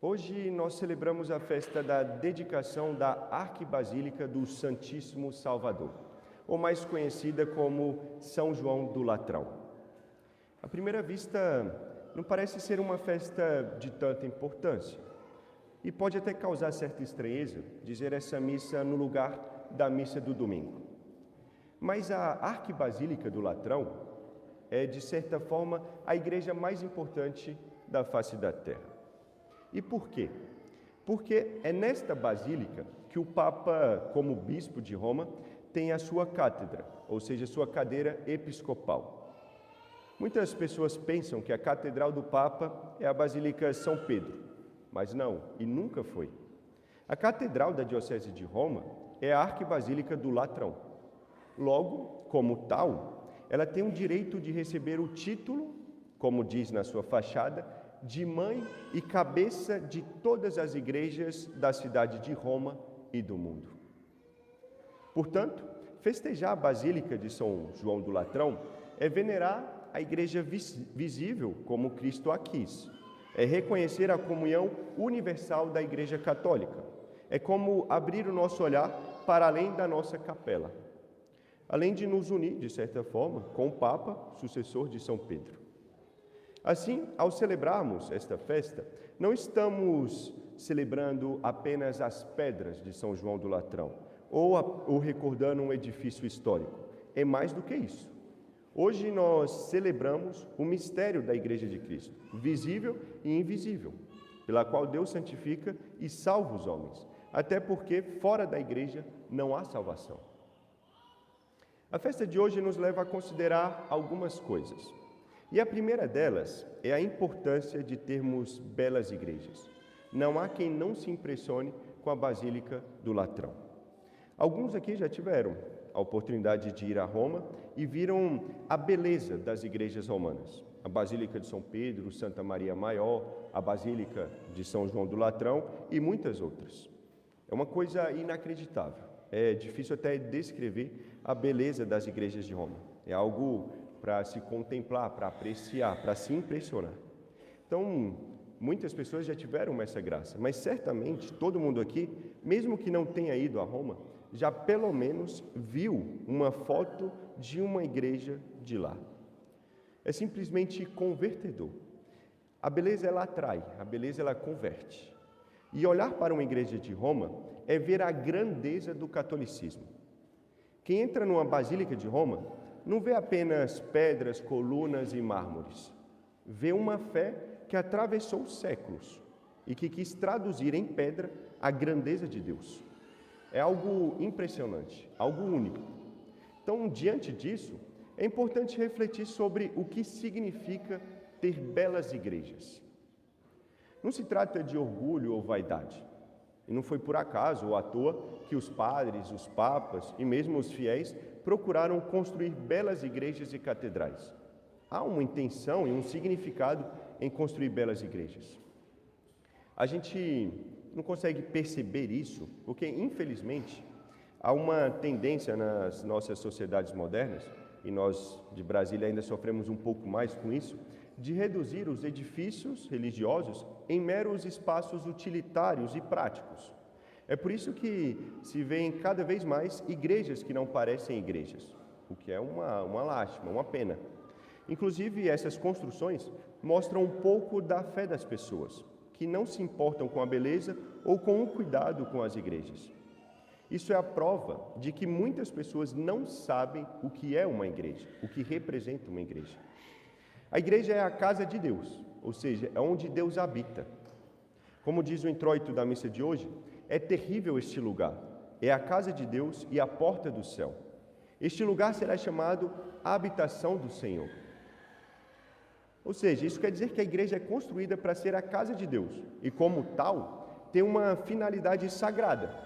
Hoje nós celebramos a festa da dedicação da Arquibasílica do Santíssimo Salvador, ou mais conhecida como São João do Latrão. À primeira vista, não parece ser uma festa de tanta importância, e pode até causar certa estranheza dizer essa missa no lugar da missa do domingo. Mas a Arquibasílica do Latrão é, de certa forma, a igreja mais importante da face da terra. E por quê? Porque é nesta basílica que o Papa, como bispo de Roma, tem a sua cátedra, ou seja, sua cadeira episcopal. Muitas pessoas pensam que a catedral do Papa é a Basílica São Pedro, mas não, e nunca foi. A catedral da Diocese de Roma é a Arquibasílica do Latrão. Logo, como tal, ela tem o direito de receber o título, como diz na sua fachada, de mãe e cabeça de todas as igrejas da cidade de Roma e do mundo. Portanto, festejar a Basílica de São João do Latrão é venerar a igreja visível como Cristo a quis, é reconhecer a comunhão universal da Igreja Católica, é como abrir o nosso olhar para além da nossa capela, além de nos unir, de certa forma, com o Papa, sucessor de São Pedro. Assim, ao celebrarmos esta festa, não estamos celebrando apenas as pedras de São João do Latrão ou recordando um edifício histórico. É mais do que isso. Hoje nós celebramos o mistério da Igreja de Cristo, visível e invisível, pela qual Deus santifica e salva os homens, até porque fora da Igreja não há salvação. A festa de hoje nos leva a considerar algumas coisas. E a primeira delas é a importância de termos belas igrejas. Não há quem não se impressione com a Basílica do Latrão. Alguns aqui já tiveram a oportunidade de ir a Roma e viram a beleza das igrejas romanas. A Basílica de São Pedro, Santa Maria Maior, a Basílica de São João do Latrão e muitas outras. É uma coisa inacreditável. É difícil até descrever a beleza das igrejas de Roma. É algo para se contemplar, para apreciar, para se impressionar. Então, muitas pessoas já tiveram essa graça, mas certamente todo mundo aqui, mesmo que não tenha ido a Roma, já pelo menos viu uma foto de uma igreja de lá. É simplesmente convertedor. A beleza ela atrai, a beleza ela converte. E olhar para uma igreja de Roma é ver a grandeza do catolicismo. Quem entra numa basílica de Roma não vê apenas pedras, colunas e mármores. Vê uma fé que atravessou séculos e que quis traduzir em pedra a grandeza de Deus. É algo impressionante, algo único. Então, diante disso, é importante refletir sobre o que significa ter belas igrejas. Não se trata de orgulho ou vaidade. E não foi por acaso ou à toa que os padres, os papas e mesmo os fiéis procuraram construir belas igrejas e catedrais. Há uma intenção e um significado em construir belas igrejas. A gente não consegue perceber isso porque, infelizmente, há uma tendência nas nossas sociedades modernas, e nós de Brasília ainda sofremos um pouco mais com isso, de reduzir os edifícios religiosos em meros espaços utilitários e práticos. É por isso que se vêem cada vez mais igrejas que não parecem igrejas, o que é uma lástima, uma pena. Inclusive, essas construções mostram um pouco da fé das pessoas, que não se importam com a beleza ou com o cuidado com as igrejas. Isso é a prova de que muitas pessoas não sabem o que é uma igreja, o que representa uma igreja. A igreja é a casa de Deus, ou seja, é onde Deus habita. Como diz o introito da missa de hoje, é terrível este lugar, é a casa de Deus e a porta do céu. Este lugar será chamado a habitação do Senhor. Ou seja, isso quer dizer que a igreja é construída para ser a casa de Deus e, como tal, tem uma finalidade sagrada,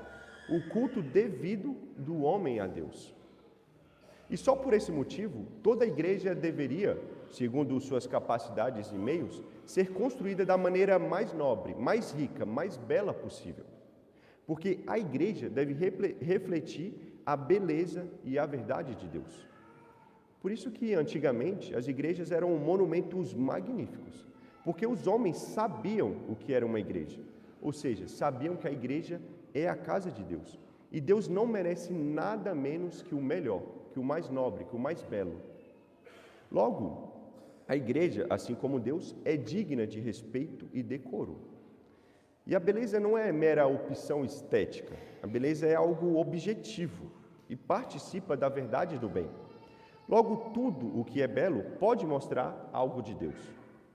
o culto devido do homem a Deus. E só por esse motivo, toda a igreja deveria, segundo suas capacidades e meios, ser construída da maneira mais nobre, mais rica, mais bela possível. Porque a igreja deve refletir a beleza e a verdade de Deus. Por isso que, antigamente, as igrejas eram monumentos magníficos, porque os homens sabiam o que era uma igreja, ou seja, sabiam que a igreja é a casa de Deus. E Deus não merece nada menos que o melhor, que o mais nobre, que o mais belo. Logo, a igreja, assim como Deus, é digna de respeito e decoro. E a beleza não é mera opção estética, a beleza é algo objetivo e participa da verdade do bem. Logo, tudo o que é belo pode mostrar algo de Deus.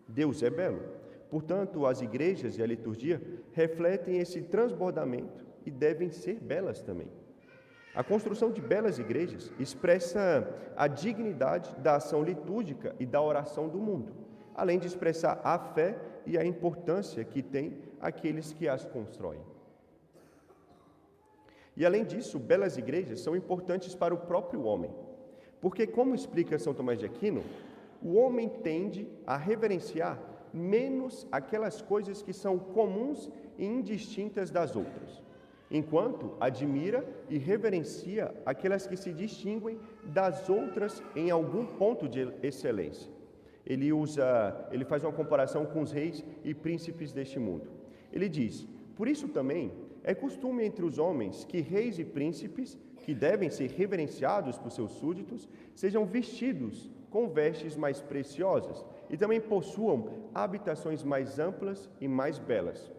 Deus é belo. Portanto, as igrejas e a liturgia refletem esse transbordamento e devem ser belas também. A construção de belas igrejas expressa a dignidade da ação litúrgica e da oração do mundo, além de expressar a fé e a importância que tem aqueles que as constroem. E além disso, belas igrejas são importantes para o próprio homem, porque, como explica São Tomás de Aquino, o homem tende a reverenciar menos aquelas coisas que são comuns e indistintas das outras, enquanto admira e reverencia aquelas que se distinguem das outras em algum ponto de excelência. Ele faz uma comparação com os reis e príncipes deste mundo. Ele diz: por isso também é costume entre os homens que reis e príncipes, que devem ser reverenciados por seus súditos, sejam vestidos com vestes mais preciosas e também possuam habitações mais amplas e mais belas.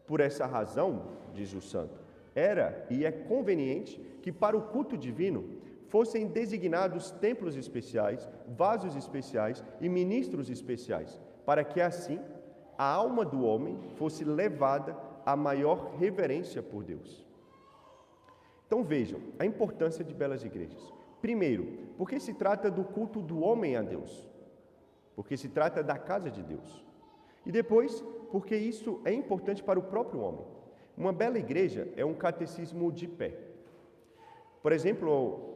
Por essa razão, diz o santo, era e é conveniente que para o culto divino fossem designados templos especiais, vasos especiais e ministros especiais, para que assim a alma do homem fosse levada à maior reverência por Deus. Então vejam a importância de belas igrejas. Primeiro, porque se trata do culto do homem a Deus, porque se trata da casa de Deus. E depois, porque isso é importante para o próprio homem. Uma bela igreja é um catecismo de pé. Por exemplo,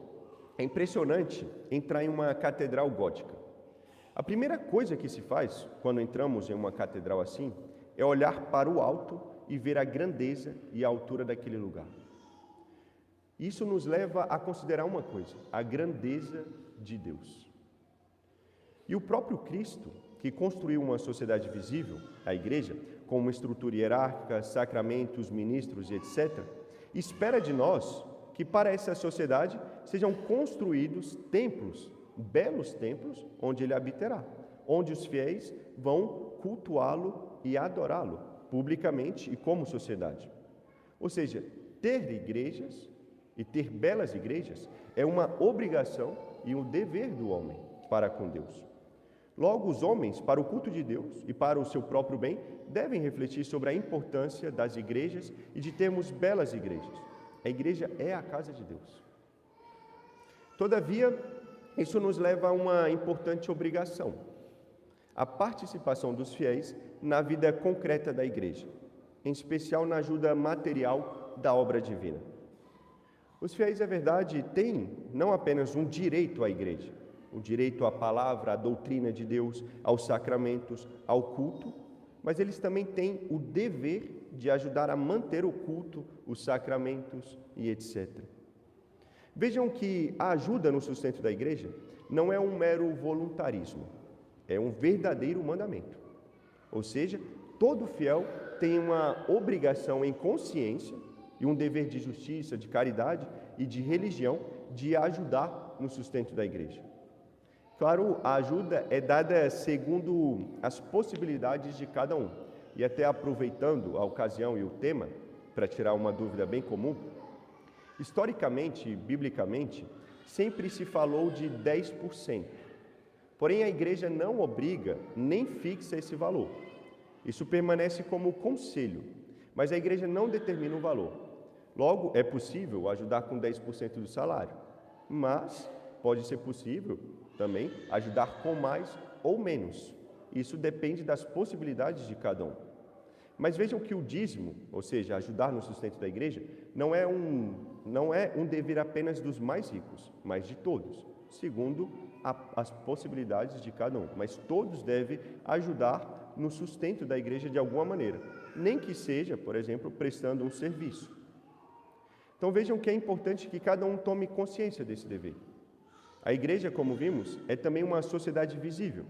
é impressionante entrar em uma catedral gótica. A primeira coisa que se faz quando entramos em uma catedral assim é olhar para o alto e ver a grandeza e a altura daquele lugar. Isso nos leva a considerar uma coisa: a grandeza de Deus. E o próprio Cristo, que construiu uma sociedade visível, a igreja, com uma estrutura hierárquica, sacramentos, ministros e etc., espera de nós que para essa sociedade sejam construídos templos, belos templos, onde ele habitará, onde os fiéis vão cultuá-lo e adorá-lo, publicamente e como sociedade. Ou seja, ter igrejas e ter belas igrejas é uma obrigação e um dever do homem para com Deus. Logo, os homens, para o culto de Deus e para o seu próprio bem, devem refletir sobre a importância das igrejas e de termos belas igrejas. A igreja é a casa de Deus. Todavia, isso nos leva a uma importante obrigação: a participação dos fiéis na vida concreta da igreja, em especial na ajuda material da obra divina. Os fiéis, é verdade, têm não apenas um direito à igreja, o direito à palavra, à doutrina de Deus, aos sacramentos, ao culto, mas eles também têm o dever de ajudar a manter o culto, os sacramentos e etc. Vejam que a ajuda no sustento da igreja não é um mero voluntarismo, é um verdadeiro mandamento. Ou seja, todo fiel tem uma obrigação em consciência e um dever de justiça, de caridade e de religião de ajudar no sustento da igreja. Claro, a ajuda é dada segundo as possibilidades de cada um. E até aproveitando a ocasião e o tema, para tirar uma dúvida bem comum, historicamente, biblicamente, sempre se falou de 10%. Porém, a igreja não obriga nem fixa esse valor. Isso permanece como conselho, mas a igreja não determina o valor. Logo, é possível ajudar com 10% do salário, mas pode ser possível também ajudar com mais ou menos. Isso depende das possibilidades de cada um. Mas vejam que o dízimo, ou seja, ajudar no sustento da igreja, não é um dever apenas dos mais ricos, mas de todos, segundo as possibilidades de cada um. Mas todos devem ajudar no sustento da igreja de alguma maneira, nem que seja, por exemplo, prestando um serviço. Então vejam que é importante que cada um tome consciência desse dever. A igreja, como vimos, é também uma sociedade visível,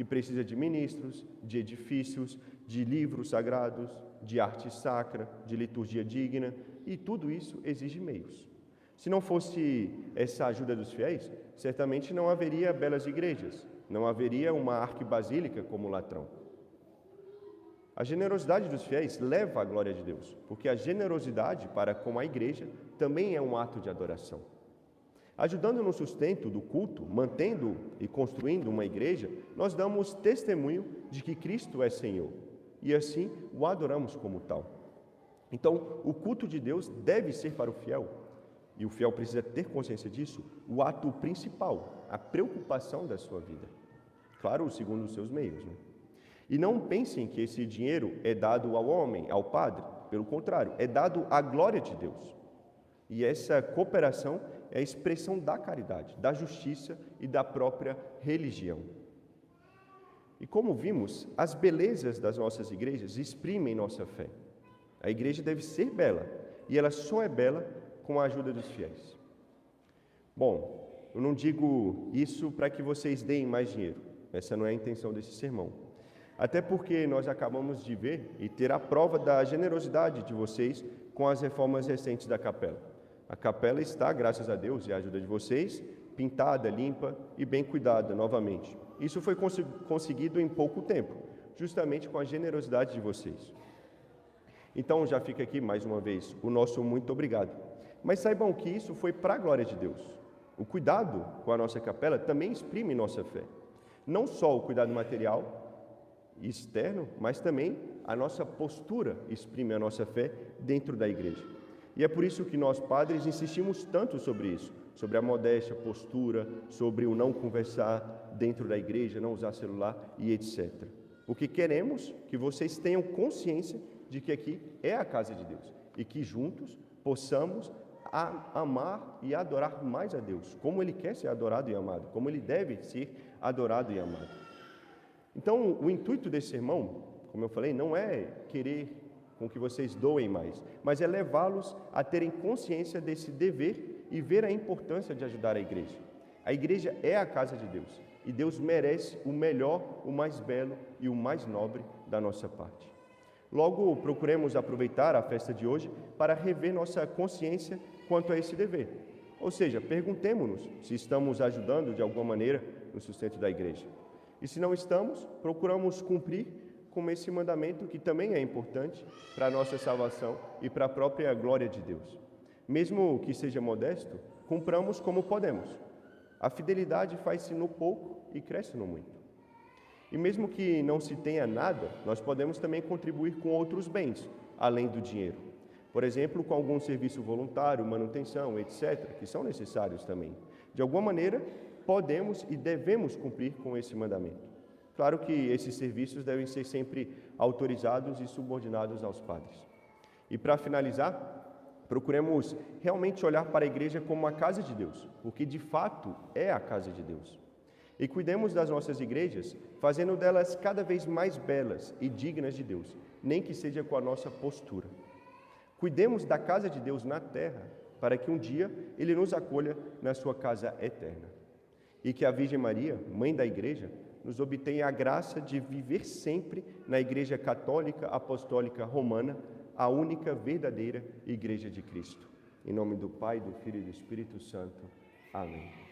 que precisa de ministros, de edifícios, de livros sagrados, de arte sacra, de liturgia digna, e tudo isso exige meios. Se não fosse essa ajuda dos fiéis, certamente não haveria belas igrejas, não haveria uma arquibasílica como Latrão. A generosidade dos fiéis leva à glória de Deus, porque a generosidade para com a igreja também é um ato de adoração. Ajudando no sustento do culto, mantendo e construindo uma igreja, nós damos testemunho de que Cristo é Senhor, e assim o adoramos como tal. Então, o culto de Deus deve ser para o fiel, e o fiel precisa ter consciência disso, o ato principal, a preocupação da sua vida. Claro, segundo os seus meios, né? E não pensem que esse dinheiro é dado ao homem, ao padre. Pelo contrário, é dado à glória de Deus. E essa cooperação é a expressão da caridade, da justiça e da própria religião. E como vimos, as belezas das nossas igrejas exprimem nossa fé. A igreja deve ser bela, e ela só é bela com a ajuda dos fiéis. Bom, eu não digo isso para que vocês deem mais dinheiro. Essa não é a intenção desse sermão. Até porque nós acabamos de ver e ter a prova da generosidade de vocês com as reformas recentes da capela. A capela está, graças a Deus e a ajuda de vocês, pintada, limpa e bem cuidada novamente. Isso foi conseguido em pouco tempo, justamente com a generosidade de vocês. Então, já fica aqui, mais uma vez, o nosso muito obrigado. Mas saibam que isso foi para a glória de Deus. O cuidado com a nossa capela também exprime nossa fé. Não só o cuidado material e externo, mas também a nossa postura exprime a nossa fé dentro da igreja. E é por isso que nós, padres, insistimos tanto sobre isso, sobre a modéstia, postura, sobre o não conversar dentro da igreja, não usar celular e etc. Porque queremos que vocês tenham consciência de que aqui é a casa de Deus e que juntos possamos amar e adorar mais a Deus, como Ele quer ser adorado e amado, como Ele deve ser adorado e amado. Então, o intuito desse sermão, como eu falei, não é querer com que vocês doem mais, mas é levá-los a terem consciência desse dever e ver a importância de ajudar a igreja. A igreja é a casa de Deus e Deus merece o melhor, o mais belo e o mais nobre da nossa parte. Logo, procuremos aproveitar a festa de hoje para rever nossa consciência quanto a esse dever. Ou seja, perguntemo-nos se estamos ajudando de alguma maneira no sustento da igreja. E se não estamos, procuramos cumprir com esse mandamento que também é importante para a nossa salvação e para a própria glória de Deus. Mesmo que seja modesto, cumpramos como podemos. A fidelidade faz-se no pouco e cresce no muito. E mesmo que não se tenha nada, nós podemos também contribuir com outros bens, além do dinheiro. Por exemplo, com algum serviço voluntário, manutenção, etc., que são necessários também. De alguma maneira, podemos e devemos cumprir com esse mandamento. Claro que esses serviços devem ser sempre autorizados e subordinados aos padres. E para finalizar, procuremos realmente olhar para a igreja como a casa de Deus, porque de fato é a casa de Deus. E cuidemos das nossas igrejas, fazendo delas cada vez mais belas e dignas de Deus, nem que seja com a nossa postura. Cuidemos da casa de Deus na terra, para que um dia Ele nos acolha na sua casa eterna. E que a Virgem Maria, Mãe da Igreja, nos obtenha a graça de viver sempre na Igreja Católica Apostólica Romana, a única verdadeira Igreja de Cristo. Em nome do Pai, do Filho e do Espírito Santo. Amém.